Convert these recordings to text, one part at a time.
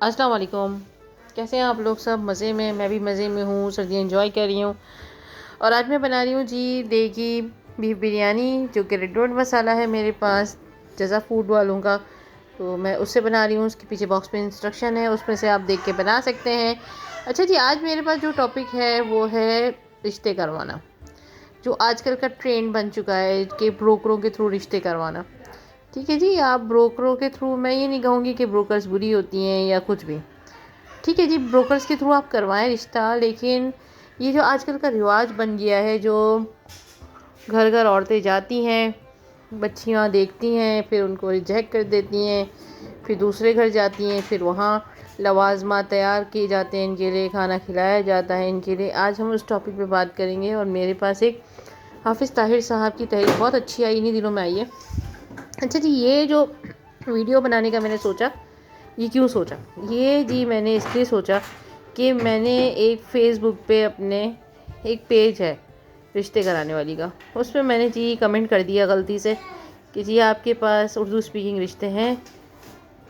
السلام علیکم. کیسے ہیں آپ لوگ؟ سب مزے میں؟ میں بھی مزے میں ہوں، سردیاں انجوائے کر رہی ہوں. اور آج میں بنا رہی ہوں جی دیگی بیف بریانی، جو کہ ریڈ ڈاٹ مسالہ ہے میرے پاس جزا فوڈ والوں کا. تو میں اس سے بنا رہی ہوں. اس کے پیچھے باکس میں انسٹرکشن ہے، اس میں سے آپ دیکھ کے بنا سکتے ہیں. اچھا جی، آج میرے پاس جو ٹاپک ہے وہ ہے رشتے کروانا، جو آج کل کا ٹرینڈ بن چکا ہے کہ بروکروں کے تھرو رشتے کروانا. ٹھیک ہے جی، آپ بروکروں کے تھرو، میں یہ نہیں کہوں گی کہ بروکرز بری ہوتی ہیں یا کچھ بھی. ٹھیک ہے جی، بروکرز کے تھرو آپ کروائیں رشتہ، لیکن یہ جو آج کل کا رواج بن گیا ہے، جو گھر گھر عورتیں جاتی ہیں، بچیاں دیکھتی ہیں، پھر ان کو ریجیکٹ کر دیتی ہیں، پھر دوسرے گھر جاتی ہیں، پھر وہاں لوازمات تیار کیے جاتے ہیں، ان کے لیے کھانا کھلایا جاتا ہے ان کے لیے. آج ہم اس ٹاپک پہ بات کریں گے. اور میرے پاس ایک حافظ طاہر صاحب کی تحریر بہت اچھی آئی، انہی دنوں میں آئی ہے. اچھا جی، یہ جو ویڈیو بنانے کا میں نے سوچا، یہ کیوں سوچا؟ یہ جی میں نے اس لیے سوچا کہ میں نے ایک فیس بک پہ اپنے ایک پیج ہے رشتے کرانے والی کا، اس پہ میں نے جی کمنٹ کر دیا غلطی سے کہ جی آپ کے پاس اردو اسپیکنگ رشتے ہیں.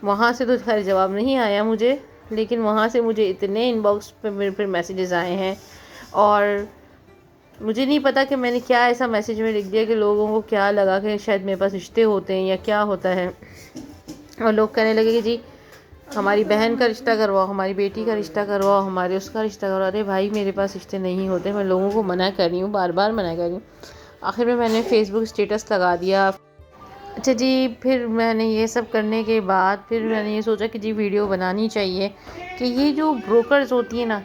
وہاں سے تو خیر جواب نہیں آیا مجھے، لیکن وہاں سے مجھے اتنے ان باکس پہ پھر میسیجز آئے ہیں، اور مجھے نہیں پتا کہ میں نے کیا ایسا میسیج میں لکھ دیا کہ لوگوں کو کیا لگا کہ شاید میرے پاس رشتے ہوتے ہیں یا کیا ہوتا ہے. اور لوگ کہنے لگے کہ جی ہماری بہن کا رشتہ کرواؤ، ہماری بیٹی کا رشتہ کرواؤ، ہمارے اس کا رشتہ کرواؤ. ارے بھائی، میرے پاس رشتے نہیں ہوتے. میں لوگوں کو منع کر رہی ہوں، بار بار منع کر رہی ہوں. آخر میں نے فیس بک اسٹیٹس لگا دیا. اچھا جی، پھر میں نے یہ سب کرنے کے بعد پھر میں نے یہ سوچا کہ جی ویڈیو بنانی چاہیے کہ یہ جو بروکرز ہوتی ہیں نا،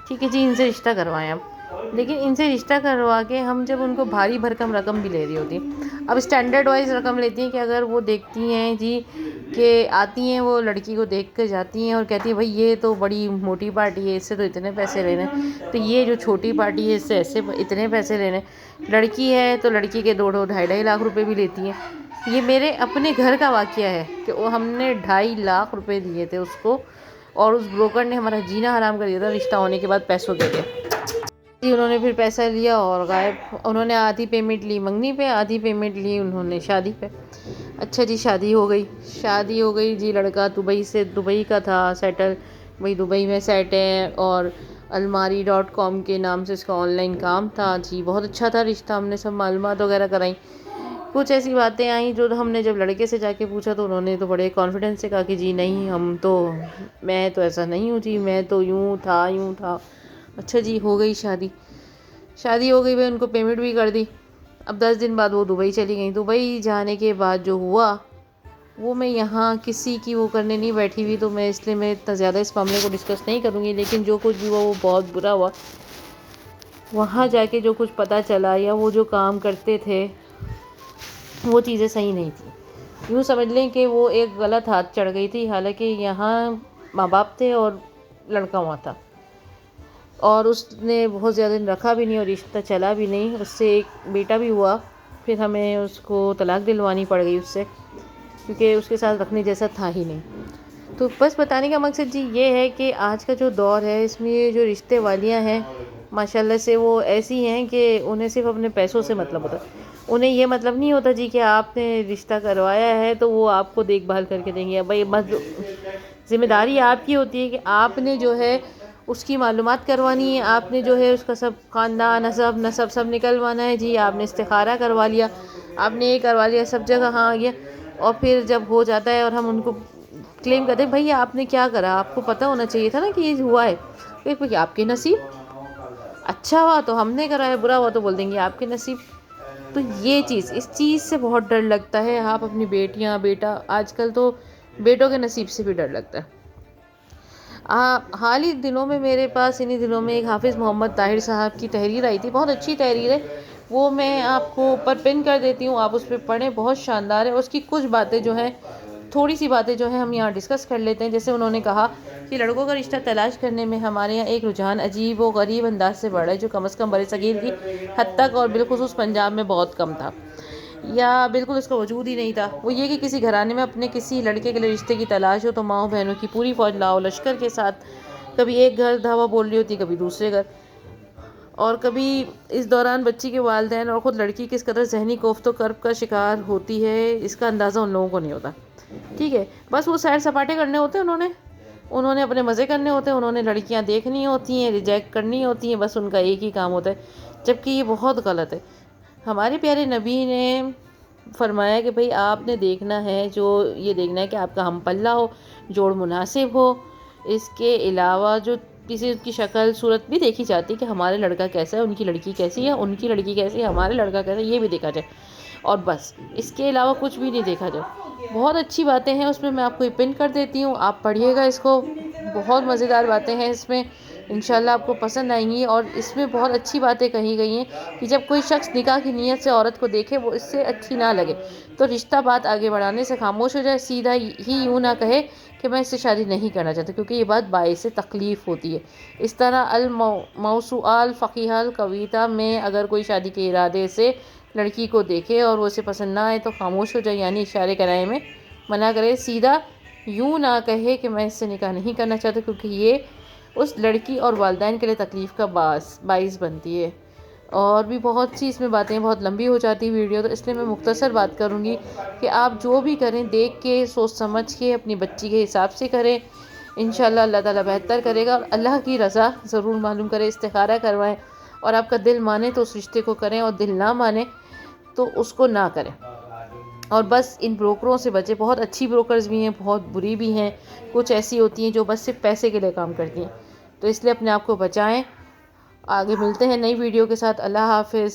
ٹھیک ہے جی، ان سے رشتہ کروائیں آپ. لیکن ان سے رشتہ کروا کے ہم جب ان کو بھاری بھرکم رقم بھی لے رہی ہوتی ہیں. اب اسٹینڈرڈ وائز رقم لیتی ہیں کہ اگر وہ دیکھتی ہیں جی کہ آتی ہیں، وہ لڑکی کو دیکھ کر جاتی ہیں اور کہتی ہیں بھائی یہ تو بڑی موٹی پارٹی ہے، اس سے تو اتنے پیسے لینے، تو یہ جو چھوٹی پارٹی ہے اس سے ایسے اتنے پیسے لینے. لڑکی ہے تو لڑکی کے 2-2 ڈھائی لاکھ روپے بھی لیتی ہیں. یہ میرے اپنے گھر کا واقعہ ہے کہ وہ ہم نے 2.5 لاکھ روپے دیے تھے اس کو، اور اس بروکر نے ہمارا جینا حرام کر دیا تھا رشتہ ہونے کے بعد پیسوں کے لیے. جی انہوں نے پھر پیسہ لیا اور غائب. انہوں نے آدھی پیمنٹ لی منگنی پہ، آدھی پیمنٹ لی انہوں نے شادی پہ. اچھا جی، شادی ہو گئی جی. لڑکا دبئی کا تھا سیٹل، وہی دبئی میں سیٹ ہے، اور almari.com کے نام سے اس کا آن لائن کام تھا جی. بہت اچھا تھا رشتہ. ہم نے سب معلومات وغیرہ کرائیں. کچھ ایسی باتیں آئیں جو ہم نے جب لڑکے سے جا کے پوچھا تو انہوں نے تو بڑے کانفیڈنس سے کہا کہ جی نہیں، میں تو ایسا نہیں ہوں جی، میں تو یوں تھا. اچھا جی، ہو گئی شادی ہو گئی. میں ان کو پیمنٹ بھی کر دی. اب 10 دن بعد وہ دبئی چلی گئیں. دبئی جانے کے بعد جو ہوا وہ میں یہاں کسی کی وہ کرنے نہیں بیٹھی ہوئی، تو میں اس لیے میں اتنا زیادہ اس معاملے کو ڈسکس نہیں کروں گی. لیکن جو کچھ بھی ہوا وہ بہت برا ہوا. وہاں جا کے جو کچھ پتہ چلا یا وہ جو کام کرتے تھے وہ چیزیں صحیح نہیں تھیں. یوں سمجھ لیں کہ وہ ایک غلط ہاتھ چڑھ گئی تھی. حالانکہ یہاں ماں باپ تھے اور لڑکا وہاں تھا، اور اس نے بہت زیادہ دن رکھا بھی نہیں اور رشتہ چلا بھی نہیں. اس سے ایک بیٹا بھی ہوا. پھر ہمیں اس کو طلاق دلوانی پڑ گئی اس سے، کیونکہ اس کے ساتھ رکھنے جیسا تھا ہی نہیں. تو بس بتانے کا مقصد جی یہ ہے کہ آج کا جو دور ہے اس میں یہ جو رشتے والیاں ہیں ماشاءاللہ سے وہ ایسی ہیں کہ انہیں صرف اپنے پیسوں سے مطلب ہوتا ہے. انہیں یہ مطلب نہیں ہوتا جی کہ آپ نے رشتہ کروایا ہے تو وہ آپ کو دیکھ بھال کر کے دیں گے. بھائی ذمہ داری آپ کی ہوتی ہے کہ آپ نے جو ہے اس کی معلومات کروانی ہے، آپ نے جو ہے اس کا سب خاندان نسب سب نکلوانا ہے جی. آپ نے استخارہ کروا لیا، آپ نے یہ کروا لیا، سب جگہ ہاں آ گیا. اور پھر جب ہو جاتا ہے اور ہم ان کو کلیم کرتے ہیں بھائی آپ نے کیا کرا، آپ کو پتہ ہونا چاہیے تھا نا کہ یہ ہوا ہے. پھر آپ کے نصیب، اچھا ہوا تو ہم نے کرایا، برا ہوا تو بول دیں گے آپ کے نصیب. تو یہ اس چیز سے بہت ڈر لگتا ہے. آپ اپنی بیٹا، آج کل تو بیٹوں کے نصیب سے بھی ڈر لگتا ہے. حال ہی دنوں میں میرے پاس انہی دنوں میں ایک حافظ محمد طاہر صاحب کی تحریر آئی تھی. بہت اچھی تحریر ہے وہ، میں آپ کو اوپر پن کر دیتی ہوں، آپ اس پہ پڑھیں. بہت شاندار ہے. اس کی کچھ باتیں جو ہیں، تھوڑی سی باتیں جو ہیں ہم یہاں ڈسکس کر لیتے ہیں. جیسے انہوں نے کہا کہ لڑکوں کا رشتہ تلاش کرنے میں ہمارے یہاں ایک رجحان عجیب و غریب انداز سے بڑھ رہا ہے، جو کم از کم برصغیر کی حد تک اور بالخصوص پنجاب میں بہت کم تھا، یا بالکل اس کا وجود ہی نہیں تھا. وہ یہ کہ کسی گھرانے میں اپنے کسی لڑکے کے لیے رشتے کی تلاش ہو تو ماؤں بہنوں کی پوری فوج لاؤ لشکر کے ساتھ کبھی ایک گھر دھاوا بول رہی ہوتی، کبھی دوسرے گھر، اور کبھی اس دوران بچی کے والدین اور خود لڑکی کس قدر ذہنی کوفت و کرب کا شکار ہوتی ہے اس کا اندازہ ان لوگوں کو نہیں ہوتا. ٹھیک ہے، بس وہ سیر سپاٹے کرنے ہوتے ہیں انہوں نے. انہوں نے اپنے مزے کرنے ہوتے ہیں، انہوں نے لڑکیاں دیکھنی ہوتی ہیں، ریجیکٹ کرنی ہوتی ہیں، بس ان کا ایک ہی کام ہوتا ہے، جبکہ یہ بہت غلط ہے۔ ہمارے پیارے نبی نے فرمایا کہ بھئی آپ نے دیکھنا ہے، جو یہ دیکھنا ہے کہ آپ کا ہم پلہ ہو، جوڑ مناسب ہو، اس کے علاوہ جو کسی کی شکل صورت بھی دیکھی جاتی ہے کہ ہمارے لڑکا کیسا ہے، ان کی لڑکی کیسی ہے، ان کی لڑکی کیسی ہے، ہمارے لڑکا کیسا ہے، یہ بھی دیکھا جائے، اور بس اس کے علاوہ کچھ بھی نہیں دیکھا جائے۔ بہت اچھی باتیں ہیں اس میں آپ کو پن کر دیتی ہوں، آپ پڑھیے گا اس کو، بہت مزیدار باتیں ہیں اس میں، انشاءاللہ آپ کو پسند آئیں گی۔ اور اس میں بہت اچھی باتیں کہی گئی ہیں کہ جب کوئی شخص نکاح کی نیت سے عورت کو دیکھے، وہ اس سے اچھی نہ لگے تو رشتہ بات آگے بڑھانے سے خاموش ہو جائے، سیدھا ہی یوں نہ کہے کہ میں اس سے شادی نہیں کرنا چاہتا، کیونکہ یہ بات باعث تکلیف ہوتی ہے۔ اس طرح الموسوعہ الفقیہ الکویتہ میں اگر کوئی شادی کے ارادے سے لڑکی کو دیکھے اور وہ اسے پسند نہ آئے تو خاموش ہو جائے، یعنی اشارے کرائے میں منع کرے، سیدھا یوں نہ کہے کہ میں اس سے نکاح نہیں کرنا چاہتا، کیونکہ یہ اس لڑکی اور والدین کے لیے تکلیف کا باعث بنتی ہے۔ اور بھی بہت سی اس میں باتیں، بہت لمبی ہو جاتی ویڈیو، تو اس لیے میں مختصر بات کروں گی کہ آپ جو بھی کریں دیکھ کے، سوچ سمجھ کے، اپنی بچی کے حساب سے کریں، انشاءاللہ اللہ تعالیٰ بہتر کرے گا، اور اللہ کی رضا ضرور معلوم کریں، استخارہ کروائیں، اور آپ کا دل مانے تو اس رشتے کو کریں، اور دل نہ مانے تو اس کو نہ کریں۔ اور بس ان بروکروں سے بچیں، بہت اچھی بروکرز بھی ہیں، بہت بری بھی ہیں، کچھ ایسی ہوتی ہیں جو بس صرف پیسے کے لیے کام کرتی ہیں، تو اس لیے اپنے آپ کو بچائیں۔ آگے ملتے ہیں نئی ویڈیو کے ساتھ، اللہ حافظ۔